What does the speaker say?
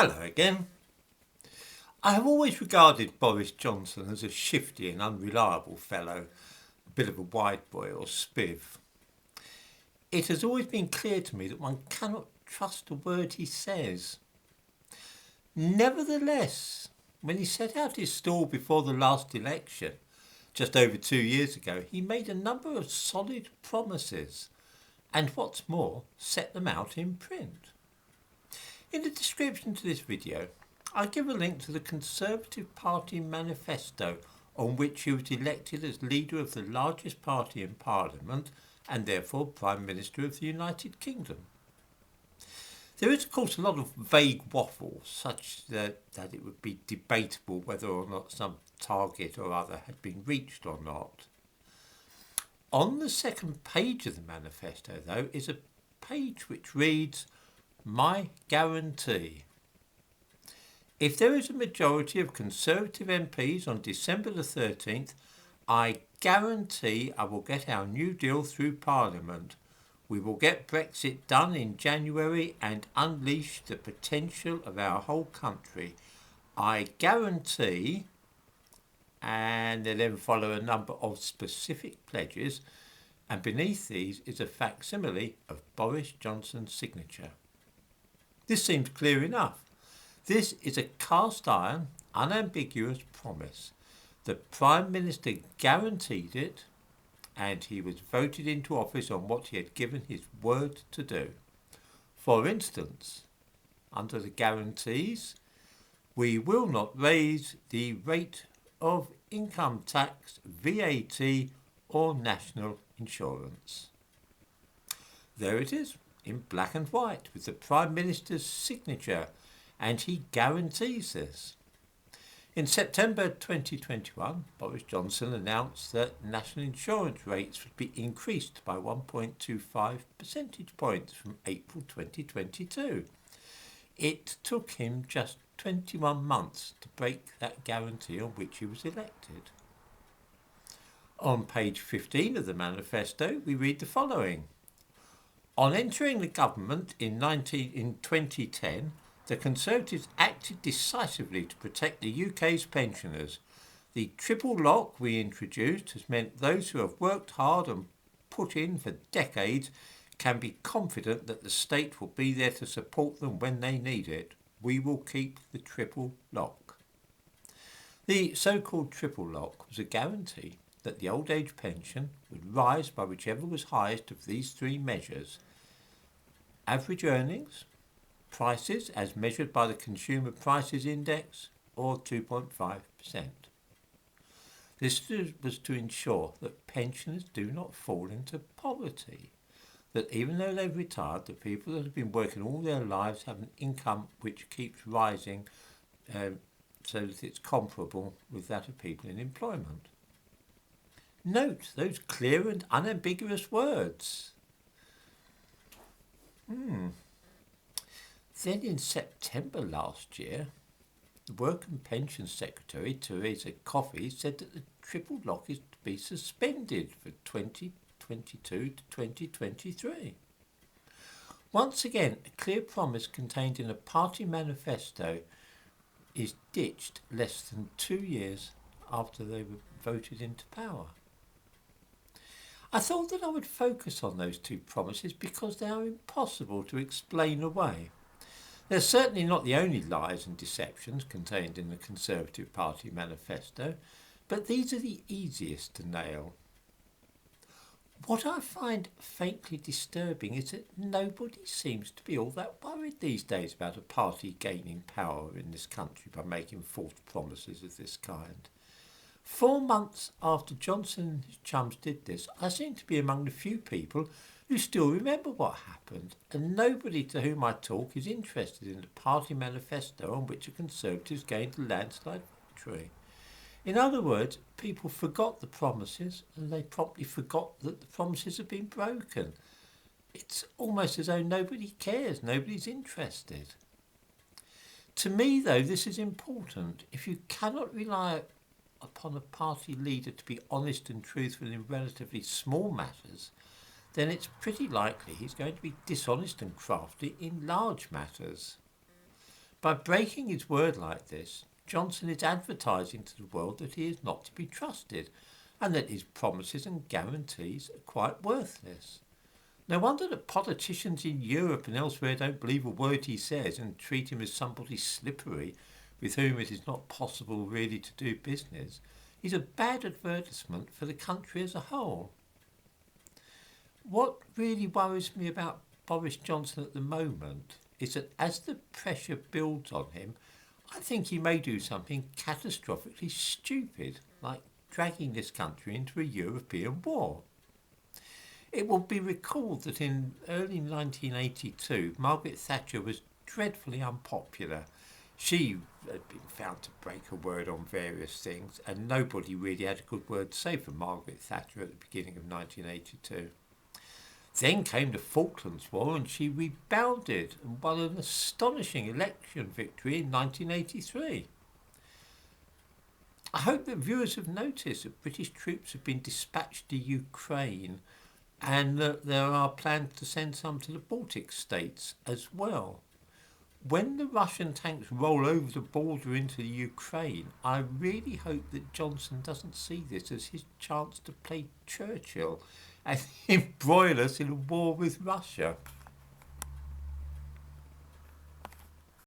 Hello again. I have always regarded Boris Johnson as a shifty and unreliable fellow, a bit of a wide boy or spiv. It has always been clear to me that one cannot trust a word he says. Nevertheless, when he set out his stall before the last election, just over 2 years ago, he made a number of solid promises and, what's more, set them out in print. In the description to this video, I give a link to the Conservative Party Manifesto, on which he was elected as leader of the largest party in Parliament and therefore Prime Minister of the United Kingdom. There is, of course, a lot of vague waffle, such that it would be debatable whether or not some target or other had been reached or not. On the second page of the manifesto, though, is a page which reads, "My guarantee. If there is a majority of Conservative MPs on December the 13th, I guarantee I will get our New Deal through Parliament. We will get Brexit done in January and unleash the potential of our whole country. I guarantee," and they then follow a number of specific pledges, and beneath these is a facsimile of Boris Johnson's signature. This seems clear enough. This is a cast-iron, unambiguous promise. The Prime Minister guaranteed it, and he was voted into office on what he had given his word to do. For instance, under the guarantees, we will not raise the rate of income tax, VAT or national insurance. There it is, in black and white, with the Prime Minister's signature, and he guarantees this. In September 2021, Boris Johnson announced that national insurance rates would be increased by 1.25 percentage points from April 2022. It took him just 21 months to break that guarantee on which he was elected. On page 15 of the manifesto, we read the following. On entering the government in 2010, the Conservatives acted decisively to protect the UK's pensioners. The triple lock we introduced has meant those who have worked hard and put in for decades can be confident that the state will be there to support them when they need it. We will keep the triple lock. The so-called triple lock was a guarantee that the old age pension would rise by whichever was highest of these three measures: average earnings, prices as measured by the Consumer Prices Index, or 2.5%. This was to ensure that pensioners do not fall into poverty, that even though they've retired, the people that have been working all their lives have an income which keeps rising so that it's comparable with that of people in employment. Note those clear and unambiguous words. Then in September last year, the Work and Pensions Secretary, Teresa Coffey, said that the triple lock is to be suspended for 2022 to 2023. Once again, a clear promise contained in a party manifesto is ditched less than 2 years after they were voted into power. I thought that I would focus on those two promises because they are impossible to explain away. They're certainly not the only lies and deceptions contained in the Conservative Party Manifesto, but these are the easiest to nail. What I find faintly disturbing is that nobody seems to be all that worried these days about a party gaining power in this country by making false promises of this kind. 4 months after Johnson and his chums did this, I seem to be among the few people who still remember what happened, and nobody to whom I talk is interested in the party manifesto on which the Conservatives gained a landslide victory. In other words, people forgot the promises, and they promptly forgot that the promises have been broken. It's almost as though nobody cares, nobody's interested. To me, though, this is important. If you cannot rely upon a party leader to be honest and truthful in relatively small matters, then it's pretty likely he's going to be dishonest and crafty in large matters. By breaking his word like this, Johnson is advertising to the world that he is not to be trusted and that his promises and guarantees are quite worthless. No wonder that politicians in Europe and elsewhere don't believe a word he says and treat him as somebody slippery with whom it is not possible really to do business. He's a bad advertisement for the country as a whole. What really worries me about Boris Johnson at the moment is that as the pressure builds on him, I think he may do something catastrophically stupid, like dragging this country into a European war. It will be recalled that in early 1982, Margaret Thatcher was dreadfully unpopular. She had been found to break a word on various things, and nobody really had a good word to say for Margaret Thatcher at the beginning of 1982. Then came the Falklands War and she rebounded and won an astonishing election victory in 1983. I hope that viewers have noticed that British troops have been dispatched to Ukraine and that there are plans to send some to the Baltic states as well. When the Russian tanks roll over the border into the Ukraine, I really hope that Johnson doesn't see this as his chance to play Churchill and embroil us in a war with Russia.